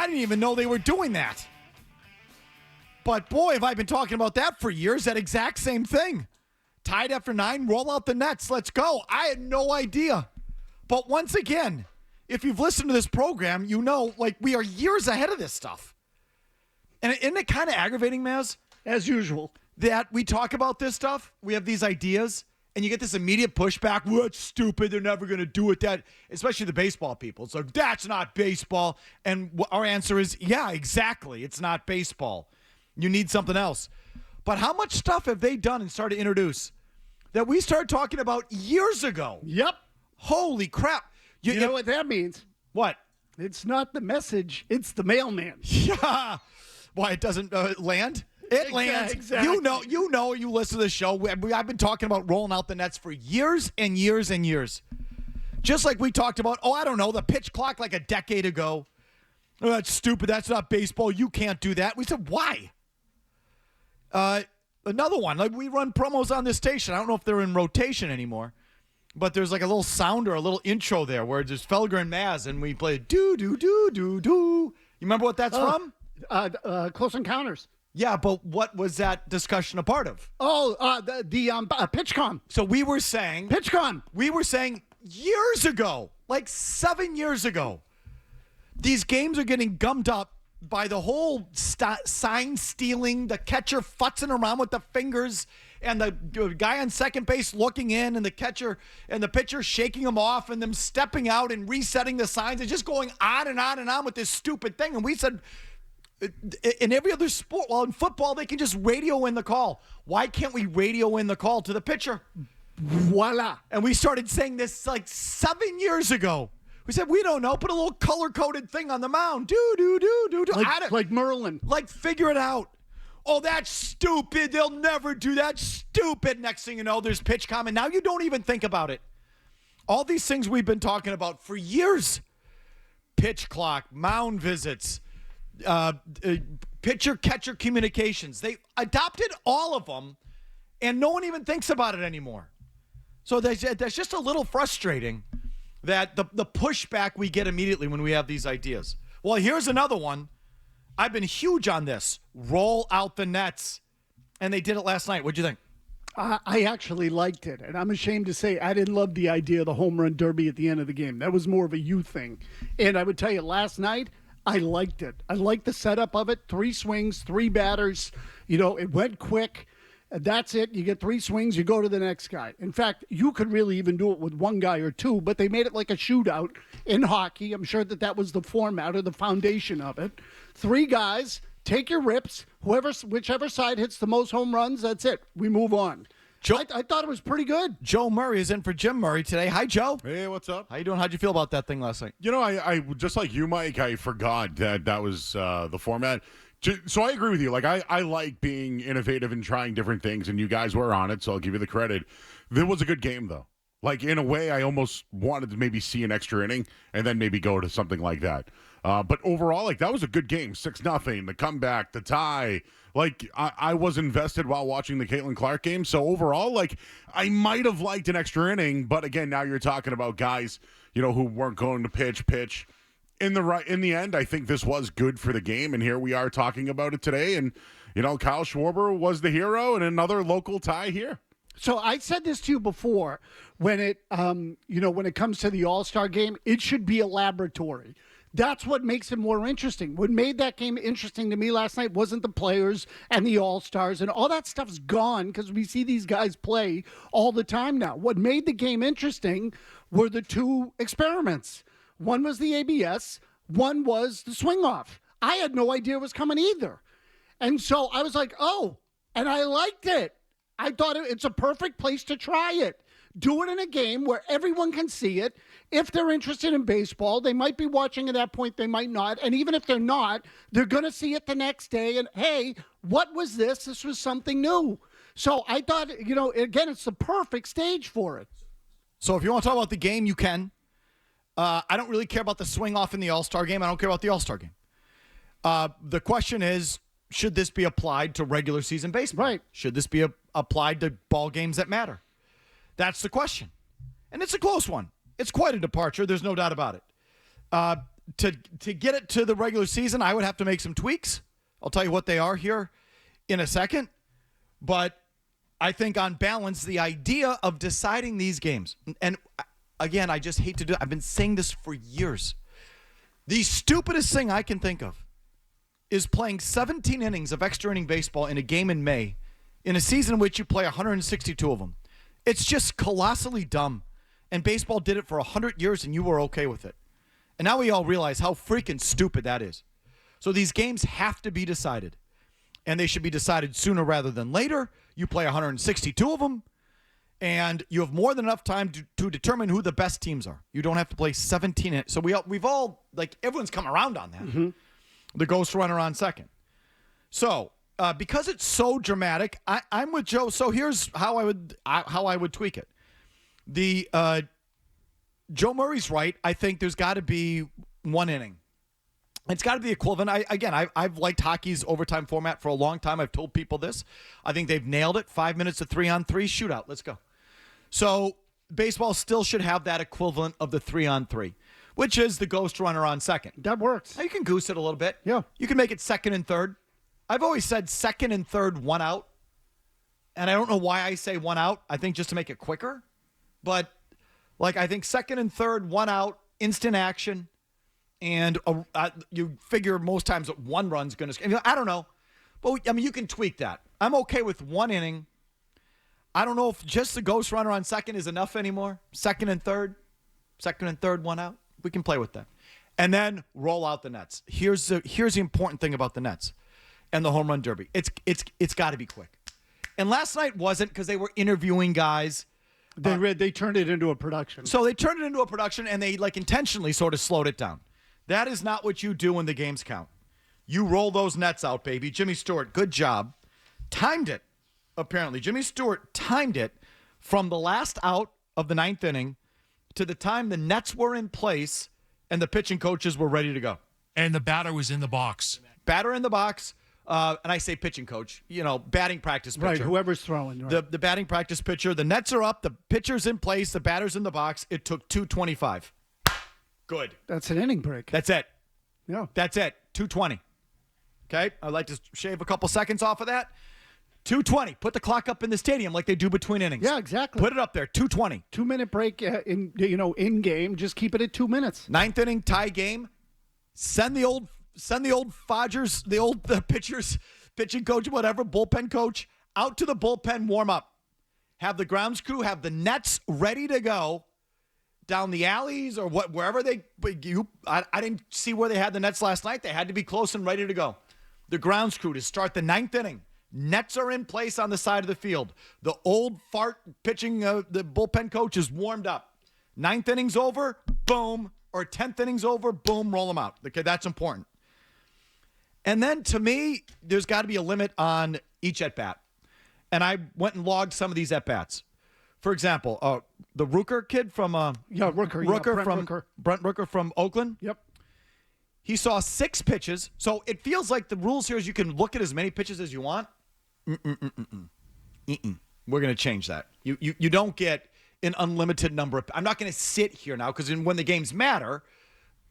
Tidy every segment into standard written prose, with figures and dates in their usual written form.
I didn't even know they were doing that. But boy, have I been talking about that for years, that exact same thing. Tied after 9, roll out the nets, let's go. I had no idea. But once again, if you've listened to this program, you know, like, we are years ahead of this stuff. And isn't it kind of aggravating, Maz? As usual. That we talk about this stuff, we have these ideas, and you get this immediate pushback. Well, it's stupid. They're never going to do it. That, especially the baseball people. It's like, that's not baseball. And our answer is, yeah, exactly. It's not baseball. You need something else. But how much stuff have they done and started to introduce that we started talking about years ago? Yep. Holy crap. You know what that means? What? It's not the message. It's the mailman. Yeah. Why, it doesn't land? It lands. Exactly. You listen to the show. I've been talking about rolling out the nets for years and years and years. Just like we talked about, the pitch clock like a decade ago. Oh, that's stupid. That's not baseball. You can't do that. We said, why? Another one. Like, we run promos on this station. I don't know if they're in rotation anymore. But there's like a little sound or a little intro there where there's Felger and Mazz, and we play do-do-do-do-do. You remember what that's from? Close Encounters. Yeah, but what was that discussion a part of? The PitchCom. So we were saying... PitchCom. We were saying years ago, like 7 years ago, these games are getting gummed up by the whole sign stealing, the catcher futzing around with the fingers, and the guy on second base looking in, and the catcher and the pitcher shaking them off, and them stepping out and resetting the signs, and just going on and on and on with this stupid thing. And we said, in every other sport, well, in football, they can just radio in the call. Why can't we radio in the call to the pitcher? Voila. And we started saying this like 7 years ago. We said, we don't know. Put a little color-coded thing on the mound. Do. Like Merlin. Like, figure it out. Oh, that's stupid. They'll never do that. Stupid. Next thing you know, there's PitchCom, and now you don't even think about it. All these things we've been talking about for years. Pitch clock, mound visits, pitcher-catcher communications. They adopted all of them, and no one even thinks about it anymore. So that's just a little frustrating that the pushback we get immediately when we have these ideas. Well, here's another one. I've been huge on this. Roll out the nets. And they did it last night. What'd you think? I actually liked it. And I'm ashamed to say I didn't love the idea of the home run derby at the end of the game. That was more of a you thing. And I would tell you, last night, I liked it. I liked the setup of it. 3 swings, 3 batters. It went quick. That's it. You get 3 swings, you go to the next guy. In fact, you could really even do it with 1 guy or 2, but they made it like a shootout in hockey. I'm sure that was the format or the foundation of it. 3 guys, take your rips. Whichever side hits the most home runs, that's it. We move on. I thought it was pretty good. Joe Murray is in for Jim Murray today. Hi, Joe. Hey, what's up? How you doing? How'd you feel about that thing last night? I just like you, Mike, I forgot that was the format. So I agree with you. Like, I like being innovative and trying different things, and you guys were on it, so I'll give you the credit. It was a good game, though. Like, in a way, I almost wanted to maybe see an extra inning and then maybe go to something like that. But overall, like, that was a good game. 6-0, the comeback, the tie. Like, I was invested while watching the Caitlin Clark game. So overall, like, I might have liked an extra inning. But again, now you're talking about guys, who weren't going to pitch. In the end, I think this was good for the game, and here we are talking about it today. And Kyle Schwarber was the hero, and another local tie here. So I said this to you before, when it comes to the All Star game, it should be a laboratory. That's what makes it more interesting. What made that game interesting to me last night wasn't the players and the All Stars, and all that stuff's gone because we see these guys play all the time now. What made the game interesting were the 2 experiments. One was the ABS. One was the swing off. I had no idea it was coming either. And so I was like, oh, and I liked it. I thought it's a perfect place to try it. Do it in a game where everyone can see it. If they're interested in baseball, they might be watching at that point, they might not. And even if they're not, they're going to see it the next day. And, hey, what was this? This was something new. So I thought, again, it's the perfect stage for it. So if you want to talk about the game, you can. I don't really care about the swing off in the All-Star game. I don't care about the All-Star game. The question is, should this be applied to regular season baseball? Right. Should this be applied to ball games that matter? That's the question. And it's a close one. It's quite a departure. There's no doubt about it. to get it to the regular season, I would have to make some tweaks. I'll tell you what they are here in a second. But I think on balance, the idea of deciding these games, and again, I just hate to do it. I've been saying this for years. The stupidest thing I can think of is playing 17 innings of extra inning baseball in a game in May in a season in which you play 162 of them. It's just colossally dumb. And baseball did it for 100 years and you were okay with it. And now we all realize how freaking stupid that is. So these games have to be decided. And they should be decided sooner rather than later. You play 162 of them. And you have more than enough time to determine who the best teams are. You don't have to play 17. So we've all, like, everyone's come around on that. Mm-hmm. The ghost runner on second. So because it's so dramatic, I'm with Joe. So here's how I would tweak it. The Joe Murray's right. I think there's got to be one inning. It's got to be equivalent. I've liked hockey's overtime format for a long time. I've told people this. I think they've nailed it. 5 minutes of 3-on-3 shootout. Let's go. So baseball still should have that equivalent of the 3-on-3, which is the ghost runner on second. That works. Now you can goose it a little bit. Yeah. You can make it second and third. I've always said second and third, one out. And I don't know why I say one out. I think just to make it quicker. But, like, I think second and third, one out, instant action. And you figure most times that one run's going to – I don't know. But, I mean, you can tweak that. I'm okay with one inning. I don't know if just the ghost runner on second is enough anymore. Second and third, one out. We can play with that. And then roll out the nets. Here's the important thing about the nets and the home run derby. It's got to be quick. And last night wasn't because they were interviewing guys. They turned it into a production. So they turned it into a production and they intentionally sort of slowed it down. That is not what you do when the games count. You roll those nets out, baby. Jimmy Stewart, good job. Timed it, apparently. Jimmy Stewart timed it from the last out of the ninth inning to the time the nets were in place and the pitching coaches were ready to go. And the batter was in the box. Batter in the box. And I say pitching coach, batting practice pitcher. Right, whoever's throwing. Right. The batting practice pitcher. The nets are up. The pitcher's in place. The batter's in the box. It took 2:25. Good. That's an inning break. That's it. Yeah. That's it. 2:20. Okay? I'd like to shave a couple seconds off of that. 2:20. Put the clock up in the stadium like they do between innings. Yeah, exactly. Put it up there. 2:20. 2-minute break in game. Just keep it at 2 minutes. Ninth inning tie game. Send the old fodgers, the pitchers, pitching coach, whatever, bullpen coach, out to the bullpen, warm up. Have the grounds crew have the nets ready to go down the alleys or wherever I didn't see where they had the nets last night. They had to be close and ready to go. The grounds crew to start the ninth inning. Nets are in place on the side of the field. The old fart pitching, the bullpen coach is warmed up. Ninth inning's over, boom. Or 10th inning's over, boom, roll them out. Okay, that's important. And then, to me, there's got to be a limit on each at-bat. And I went and logged some of these at-bats. For example, the Rooker kid from Rooker. Brent Rooker from Oakland. Yep. He saw 6 pitches. So it feels like the rules here is you can look at as many pitches as you want. We're going to change that. You don't get an unlimited number of. I'm not going to sit here now because when the games matter,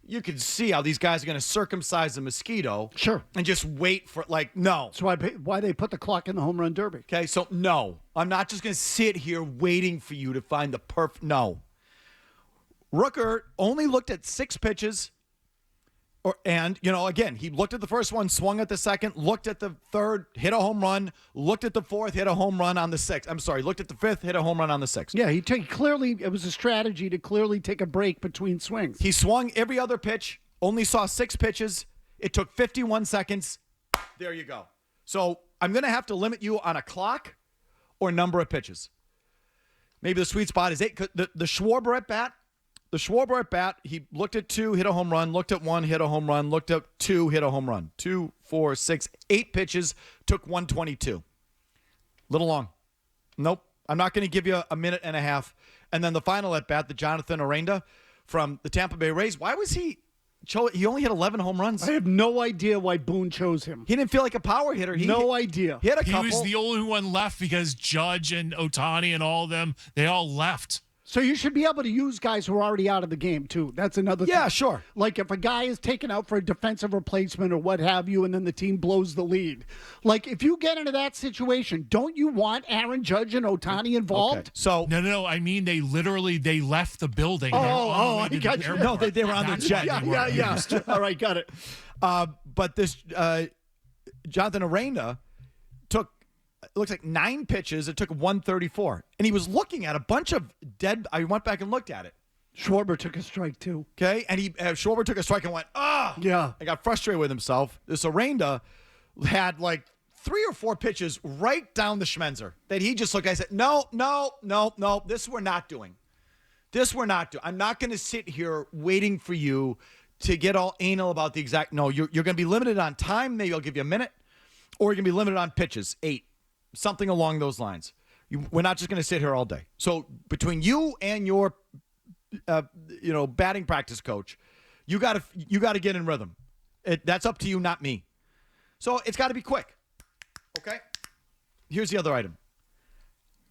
you can see how these guys are going to circumcise a mosquito. Sure. And just wait for no. So why they put the clock in the home run derby? Okay, so no, I'm not just going to sit here waiting for you to find the perfect. No. Rooker only looked at 6 pitches. Again, he looked at the first one, swung at the second, looked at the third, hit a home run, looked at the fourth, hit a home run on the sixth. I'm sorry, looked at the fifth, hit a home run on the sixth. Yeah, it was a strategy to clearly take a break between swings. He swung every other pitch, only saw 6 pitches. It took 51 seconds. There you go. So I'm going to have to limit you on a clock or number of pitches. Maybe the sweet spot is 8. The Schwarber at bat. The Schwarber at bat, he looked at 2, hit a home run, looked at 1, hit a home run, looked at 2, hit a home run. 2, 4, 6, 8 pitches, took 122. Little long. Nope. I'm not going to give you a minute and a half. And then the final at bat, the Jonathan Aranda from the Tampa Bay Rays. Why was he only hit 11 home runs? I have no idea why Boone chose him. He didn't feel like a power hitter. No idea. He had a couple. He was the only one left because Judge and Ohtani and all of them, they all left. So you should be able to use guys who are already out of the game, too. That's another thing. Yeah, sure. Like if a guy is taken out for a defensive replacement or what have you, and then the team blows the lead. Like if you get into that situation, don't you want Aaron Judge and Ohtani involved? Okay. So No. I mean, they left the building. I got you. No, they were on the That's jet. why they weren't Yeah. used. All right, got it. But this Jonathan Aranda took, it looks like 9 pitches. It took 134. And he was looking at a bunch of dead. I went back and looked at it. Schwarber took a strike, too. Okay. And Schwarber took a strike and went, Yeah. I got frustrated with himself. This Aranda had like 3 or 4 pitches right down the Schmenzer that he just looked at. I said, no. This we're not doing. I'm not going to sit here waiting for you to get all anal about the exact. No, you're going to be limited on time. Maybe I'll give you a minute. Or you're going to be limited on pitches, 8. Something along those lines. We're not just going to sit here all day. So between you and your, batting practice coach, you got to get in rhythm. That's up to you, not me. So it's got to be quick. Okay. Here's the other item.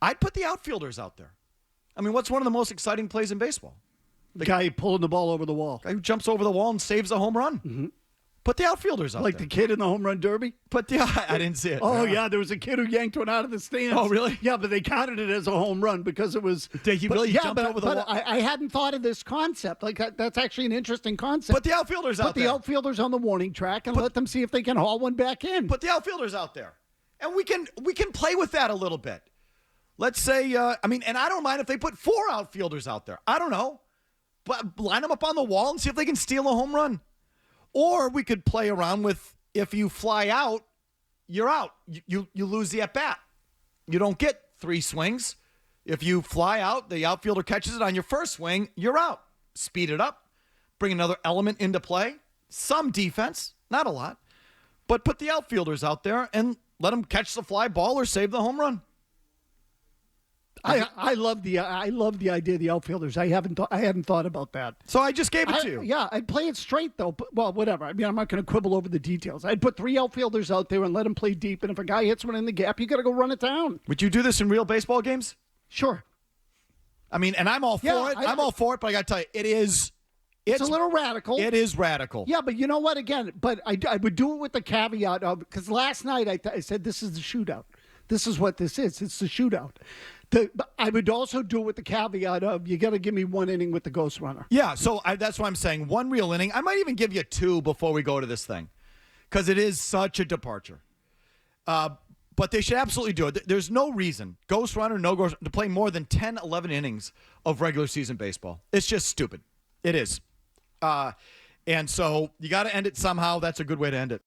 I'd put the outfielders out there. I mean, what's one of the most exciting plays in baseball? The guy pulling the ball over the wall. Guy who jumps over the wall and saves a home run. Mm-hmm. Put the outfielders out Like there. the kid in the home run derby? I didn't see it. Oh, yeah, there was a kid who yanked one out of the stands. Oh, really? Yeah, but they counted it as a home run because it was... Did he really jump over the wall? I hadn't thought of this concept. Like, that's actually an interesting concept. Put the outfielders out Put there. the outfielders on the warning track and let them see if they can haul one back in. Put the outfielders out there. And we can play with that a little bit. Let's say, and I don't mind if they put 4 outfielders out there. I don't know. But line them up on the wall and see if they can steal a home run. Or we could play around with, if you fly out, you're out. You lose the at-bat. You don't get 3 swings. If you fly out, the outfielder catches it on your first swing, you're out. Speed it up. Bring another element into play. Some defense, not a lot. But put the outfielders out there and let them catch the fly ball or save the home run. I love the idea of the outfielders. I hadn't thought about that. So I just gave it to you. Yeah, I'd play it straight though. But, well, whatever. I mean, I'm not going to quibble over the details. I'd put 3 outfielders out there and let them play deep. And if a guy hits one in the gap, you got to go run it down. Would you do this in real baseball games? Sure. I mean, and I'm all for it. I'm all for it, but I got to tell you, it's a little radical. It is radical. Yeah, but you know what? Again, but I would do it with the caveat of, because last night I said this is the shootout. This is what this is. It's the shootout. I would also do it with the caveat of you got to give me 1 inning with the ghost runner. Yeah, so that's what I'm saying. 1 real inning. I might even give you 2 before we go to this thing, because it is such a departure. But they should absolutely do it. There's no reason, ghost runner, no ghost, to play more than 10, 11 innings of regular season baseball. It's just stupid. It is. And so you got to end it somehow. That's a good way to end it.